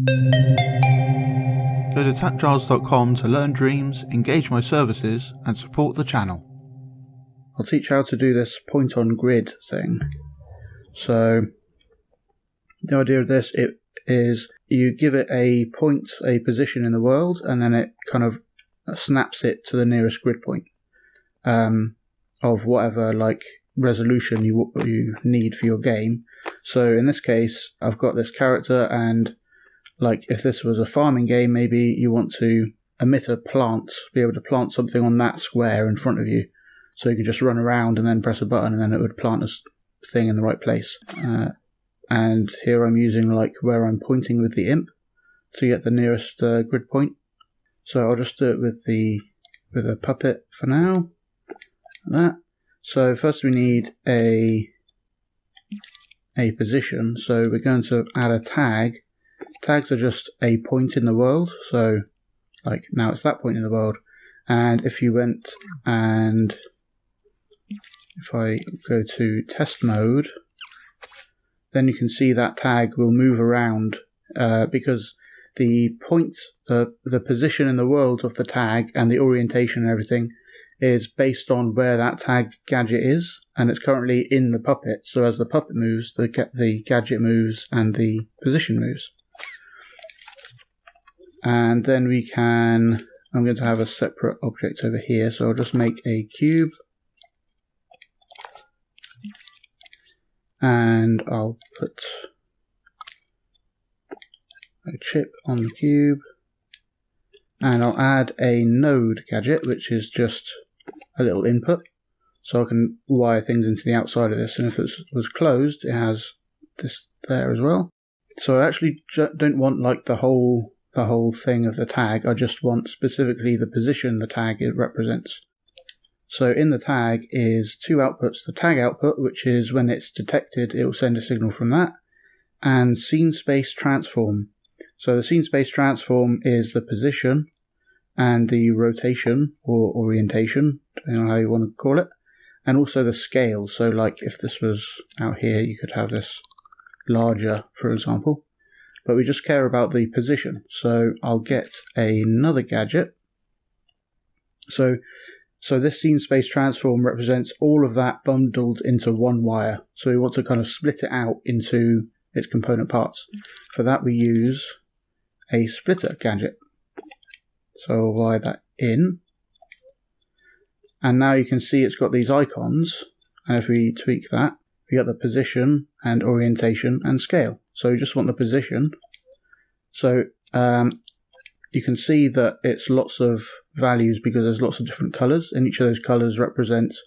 Go to TAPgiles.com to learn dreams, engage my services, and support the channel. I'll teach how to do this point on grid thing. So the idea of this is you give it a point, a position in the world, and then it kind of snaps it to the nearest grid point of whatever like resolution you need for your game. So in this case, I've got this character, and like if this was a farming game, maybe you want to emit a plant, be able to plant something on that square in front of you. So you could just run around and then press a button and then it would plant a thing in the right place. And here I'm using like where I'm pointing with the imp to get the nearest grid point. So I'll just do it with a puppet for now. Like that. So first we need a position. So we're going to add a tag. Tags are just a point in the world. So like now it's that point in the world. And if you went and if I go to test mode, then you can see that tag will move around because the point, the position in the world of the tag and the orientation and everything is based on where that tag gadget is, and it's currently in the puppet. So as the puppet moves, the gadget moves and the position moves. And then I'm going to have a separate object over here, so I'll just make a cube. And I'll put a chip on the cube. And I'll add a node gadget, which is just a little input. So I can wire things into the outside of this. And if it was closed, it has this there as well. So I actually don't want like the whole thing of the tag. I just want specifically the position the tag it represents. So in the tag is two outputs, the tag output, which is when it's detected, it will send a signal from that, and scene space transform. So the scene space transform is the position and the rotation or orientation, depending on how you want to call it, and also the scale. So like if this was out here, you could have this larger, for example, but we just care about the position. So I'll get another gadget. So this scene space transform represents all of that bundled into one wire. So we want to kind of split it out into its component parts. For that we use a splitter gadget. So I'll wire that in. And now you can see it's got these icons. And if we tweak that, we get the position and orientation and scale. So we just want the position. So you can see that it's lots of values because there's lots of different colors, and each of those colors represents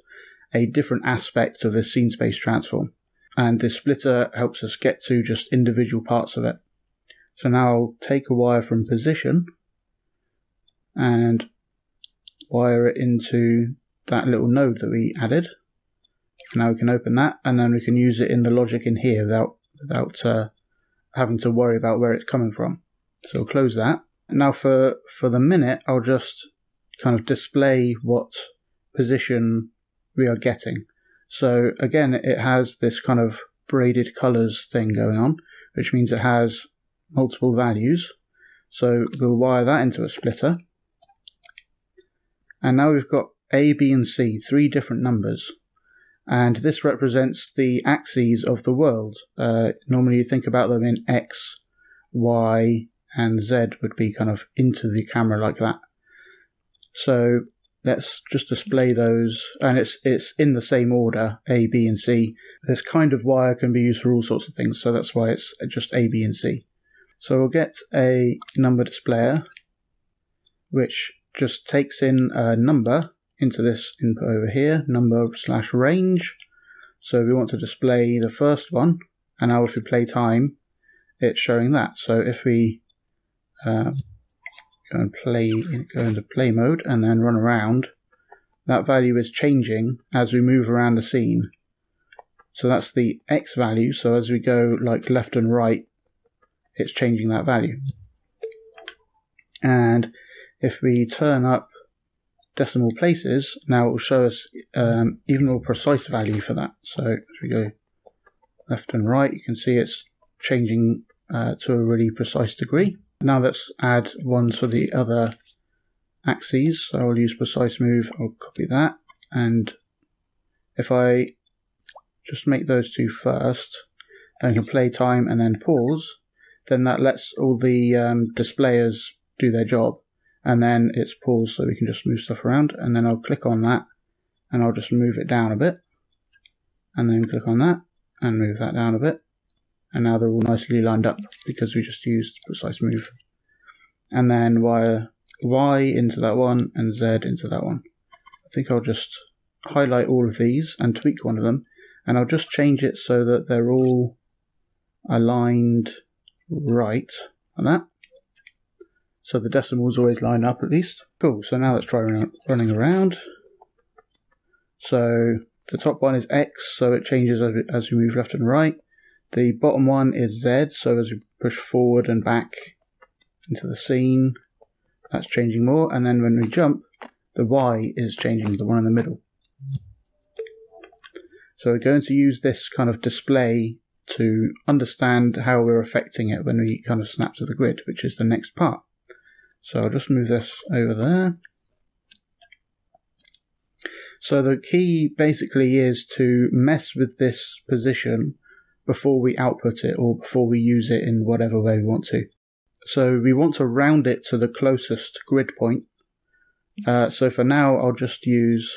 a different aspect of this scene space transform. And this splitter helps us get to just individual parts of it. So now I'll take a wire from position and wire it into that little node that we added. Now we can open that, and then we can use it in the logic in here without having to worry about where it's coming from. So we'll close that. Now for the minute, I'll just kind of display what position we are getting. So again, it has this kind of braided colors thing going on, which means it has multiple values. So we'll wire that into a splitter. And now we've got A, B, and C, three different numbers. And this represents the axes of the world. Normally you think about them in X, Y, and Z would be kind of into the camera like that. So let's just display those, and it's in the same order, A, B, and C. This kind of wire can be used for all sorts of things, so that's why it's just A, B, and C. So we'll get a number displayer, which just takes in a number into this input over here, number/range. So we want to display the first one, and now if we play time, it's showing that. So if we go into play mode and then run around, that value is changing as we move around the scene. So that's the X value. So as we go like left and right, it's changing that value. And if we turn up decimal places, now it will show us even more precise value for that. So as we go left and right, you can see it's changing to a really precise degree. Now let's add ones for the other axes. So I'll use precise move, I'll copy that, and if I just make those two first, then I can play time and then pause, then that lets all the displayers do their job, and then it's paused so we can just move stuff around, and then I'll click on that and I'll just move it down a bit, and then click on that and move that down a bit, and now they're all nicely lined up because we just used precise move. And then wire Y into that one and Z into that one. I think I'll just highlight all of these and tweak one of them, and I'll just change it so that they're all aligned right on that, so the decimals always line up at least. Cool, so now let's try running around. So the top one is X, so it changes as we move left and right. The bottom one is Z, so as we push forward and back into the scene, that's changing more, and then when we jump, the Y is changing, the one in the middle. So we're going to use this kind of display to understand how we're affecting it when we kind of snap to the grid, which is the next part. So I'll just move this over there. So the key basically is to mess with this position before we output it or before we use it in whatever way we want to. So we want to round it to the closest grid point. So for now I'll just use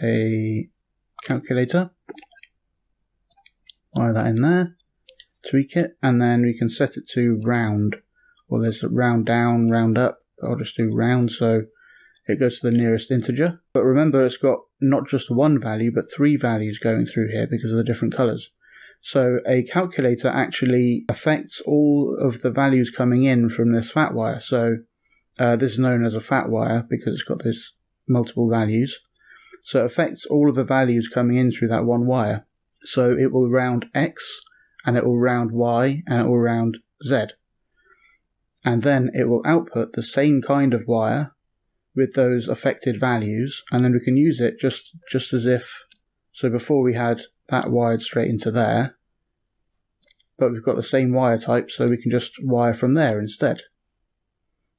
a calculator. Wire that in there, tweak it, and then we can set it to round. Well, there's round down, round up. I'll just do round so it goes to the nearest integer. But remember, it's got not just one value, but 3 values going through here because of the different colors. So a calculator actually affects all of the values coming in from this fat wire. So this is known as a fat wire because it's got this multiple values. So it affects all of the values coming in through that one wire. So it will round X, and it will round Y, and it will round Z. And then it will output the same kind of wire with those affected values, and then we can use it just as if, so before we had that wired straight into there, but we've got the same wire type, so we can just wire from there instead.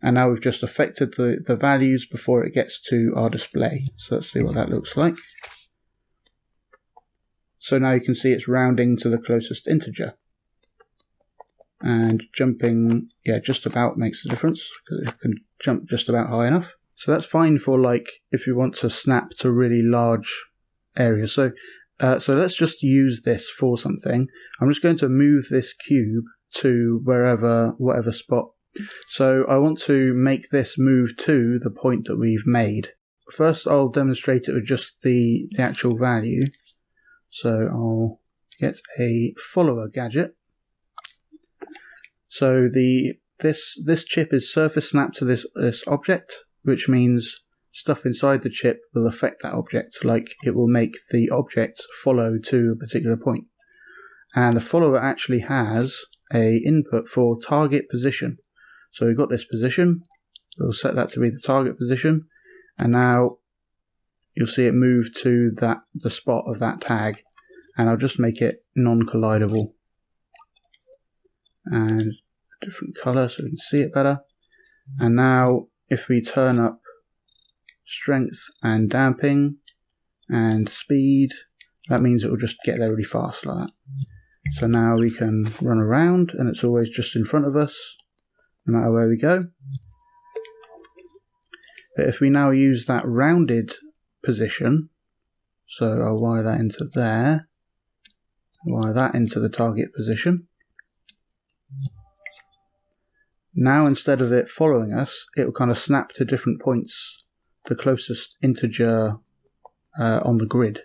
And now we've just affected the values before it gets to our display. So let's see what that looks like. So now you can see it's rounding to the closest integer. And jumping, yeah, just about makes a difference because it can jump just about high enough. So that's fine for like if you want to snap to really large areas. So let's just use this for something. I'm just going to move this cube to whatever spot. So I want to make this move to the point that we've made. First I'll demonstrate it with just the actual value. So I'll get a follower gadget. So this chip is surface snapped to this object, which means stuff inside the chip will affect that object, like it will make the object follow to a particular point. And the follower actually has a input for target position. So we've got this position, we'll set that to be the target position, and now you'll see it move to the spot of that tag, and I'll just make it non-collidable and a different color so we can see it better. And now if we turn up strength and damping and speed, that means it will just get there really fast like that. So now we can run around and it's always just in front of us no matter where we go. But if we now use that rounded position, so I'll wire that into there, wire that into the target position. Now instead of it following us, it will kind of snap to different points, the closest integer on the grid,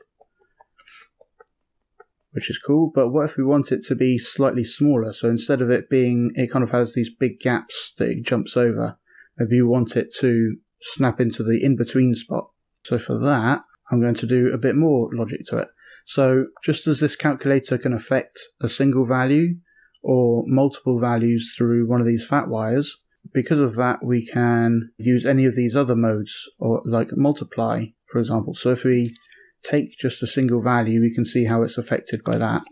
which is cool. But what if we want it to be slightly smaller? So instead of it being, it kind of has these big gaps that it jumps over, maybe you want it to snap into the in-between spot. So for that, I'm going to do a bit more logic to it. So just as this calculator can affect a single value or multiple values through one of these fat wires, because of that we can use any of these other modes, or like multiply, for example. So if we take just a single value, we can see how it's affected by that.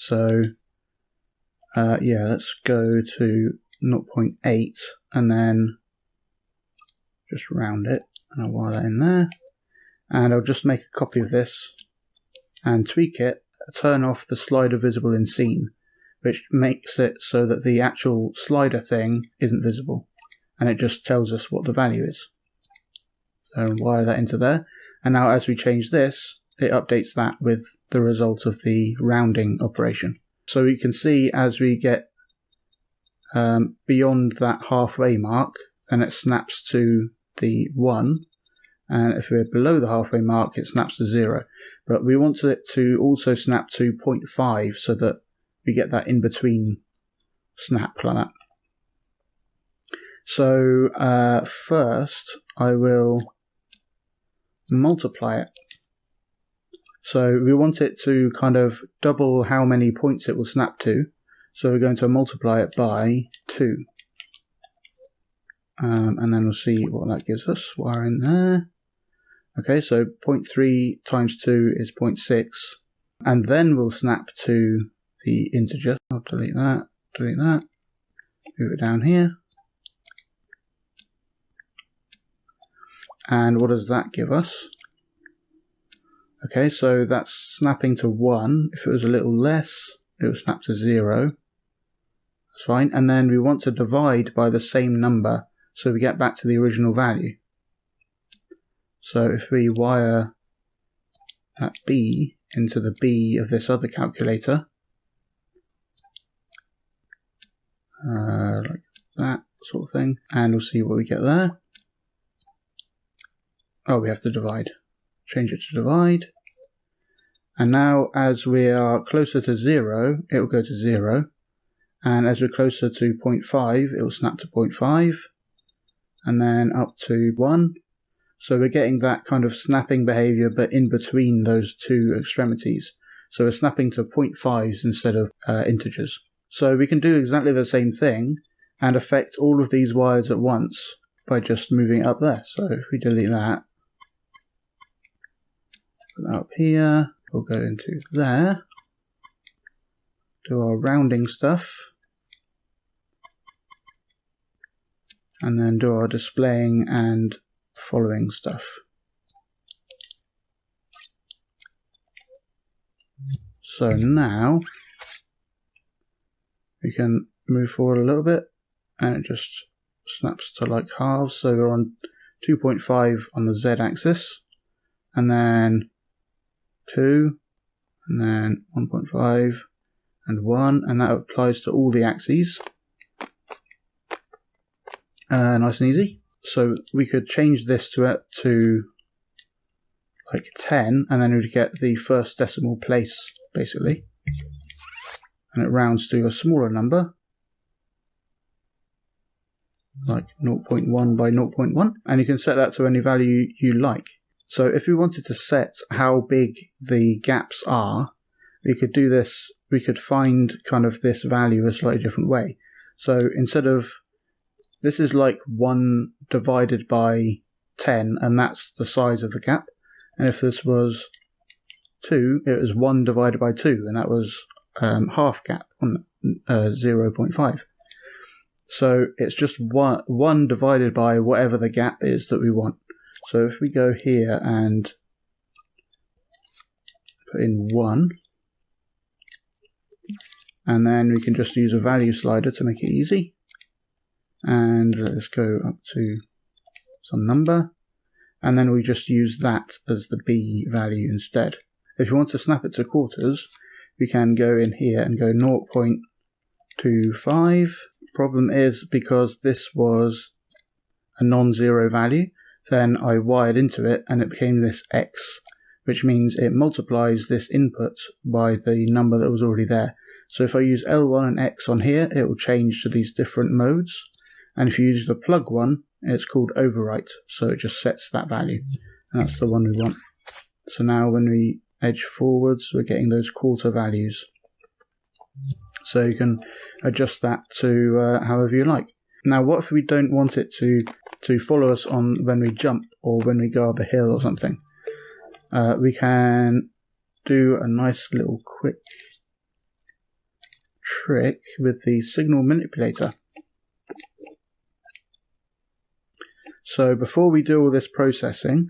So yeah, let's go to 0.8 and then just round it, and I'll wire that in there. And I'll just make a copy of this and tweak it, turn off the slider visible in scene, which makes it so that the actual slider thing isn't visible, and it just tells us what the value is. So I'll wire that into there, and now as we change this, it updates that with the result of the rounding operation. So you can see as we get beyond that halfway mark, then it snaps to the 1, and if we're below the halfway mark, it snaps to 0. But we want it to also snap to 0.5 so that we get that in between snap like that. So first I will multiply it. So we want it to kind of double how many points it will snap to. So we're going to multiply it by 2. And then we'll see what that gives us. Wire in there. Okay, so 0.3 times 2 is 0.6. And then we'll snap to the integer. I'll delete that, move it down here. And what does that give us? Okay, so that's snapping to 1. If it was a little less, it would snap to 0. That's fine. And then we want to divide by the same number so we get back to the original value. So if we wire that B into the B of this other calculator, like that sort of thing, and we'll see what we get there. Oh, we have to divide. Change it to divide. And now as we are closer to 0, it will go to 0. And as we're closer to 0.5, it will snap to 0.5. And then up to 1. So we're getting that kind of snapping behavior, but in between those two extremities. So we're snapping to 0.5s instead of integers. So we can do exactly the same thing and affect all of these wires at once by just moving it up there. So if we delete that, put that up here, we'll go into there, do our rounding stuff, and then do our displaying and following stuff. So now we can move forward a little bit and it just snaps to like halves. So we're on 2.5 on the Z axis, and then 2, and then 1.5 and 1, and that applies to all the axes. Nice and easy. So we could change this to like 10, and then we'd get the first decimal place basically, and it rounds to a smaller number like 0.1 by 0.1, and you can set that to any value you like. So if we wanted to set how big the gaps are, we could do this, we could find kind of this value a slightly different way. So instead of, this is like 1 divided by 10, and that's the size of the gap. And if this was 2, it was 1 divided by 2, and that was half gap, 0.5. So it's just 1 divided by whatever the gap is that we want. So if we go here and put in 1, and then we can just use a value slider to make it easy. And let's go up to some number, and then we just use that as the B value instead. If you want to snap it to quarters, we can go in here and go 0.25. Problem is, because this was a non-zero value, then I wired into it and it became this X, which means it multiplies this input by the number that was already there. So if I use L1 and X on here, it will change to these different modes. And if you use the plug one, it's called overwrite, so it just sets that value, and that's the one we want. So now when we edge forwards, we're getting those quarter values. So you can adjust that to however you like. Now what if we don't want it to follow us on when we jump or when we go up a hill or something? We can do a nice little quick trick with the signal manipulator. So before we do all this processing,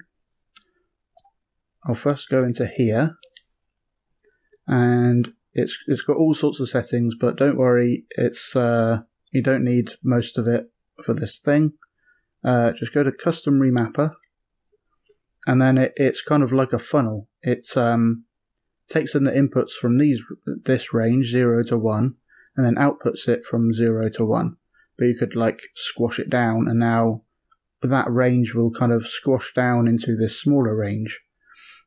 I'll first go into here, and it's got all sorts of settings, but don't worry, it's you don't need most of it for this thing. Just go to custom remapper, and then it's kind of like a funnel. It takes in the inputs from this range 0 to 1, and then outputs it from 0 to 1. But you could like squash it down, and now that range will kind of squash down into this smaller range.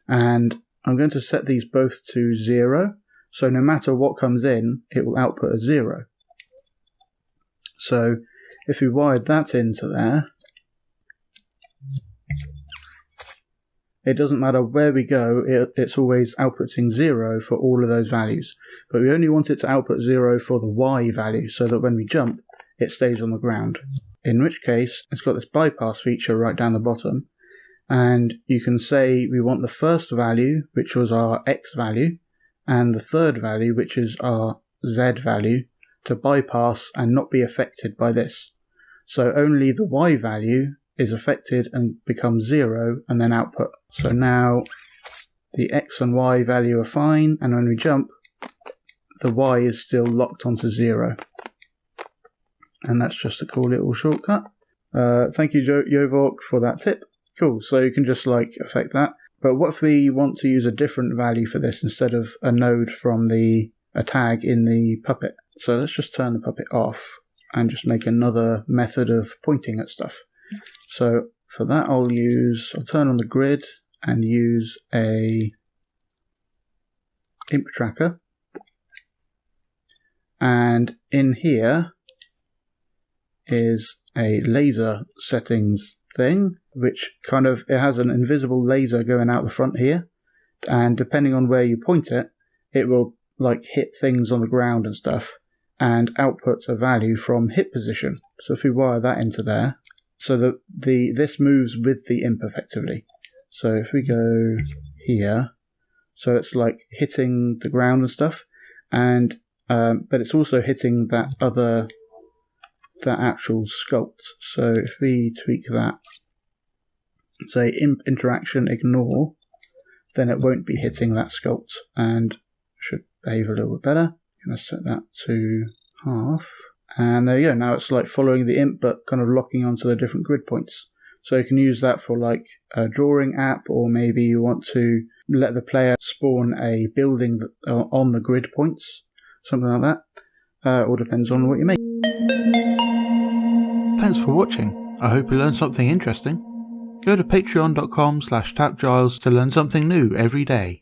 And I'm going to set these both to 0, so no matter what comes in, it will output as 0. So if we wired that into there, it doesn't matter where we go, it's always outputting 0 for all of those values. But we only want it to output 0 for the Y value, so that when we jump, it stays on the ground. In which case, it's got this bypass feature right down the bottom, and you can say we want the first value, which was our X value, and the third value, which is our Z value, to bypass and not be affected by this. So only the Y value is affected and becomes 0 and then output. So now the X and Y value are fine, and when we jump, the Y is still locked onto 0. And that's just a cool little shortcut. Thank you, Yovork, for that tip. Cool, so you can just like affect that. But what if we want to use a different value for this instead of a node from a tag in the puppet? So let's just turn the puppet off and just make another method of pointing at stuff. So for that I'll turn on the grid and use a imp tracker. And in here is a laser settings thing, which it has an invisible laser going out the front here, and depending on where you point it, it will like hit things on the ground and stuff, and outputs a value from hit position. So if we wire that into there, so that this moves with the imp effectively. So if we go here, so it's like hitting the ground and stuff, and but it's also hitting that actual sculpt. So if we tweak that, say imp interaction ignore, then it won't be hitting that sculpt and should behave a little bit better. I'm going to set that to half, and there you go. Now it's like following the imp but kind of locking onto the different grid points. So you can use that for like a drawing app, or maybe you want to let the player spawn a building on the grid points, something like that. All depends on what you make. Thanks for watching. I hope you learned something interesting. Go to patreon.com/TAPgiles to learn something new every day.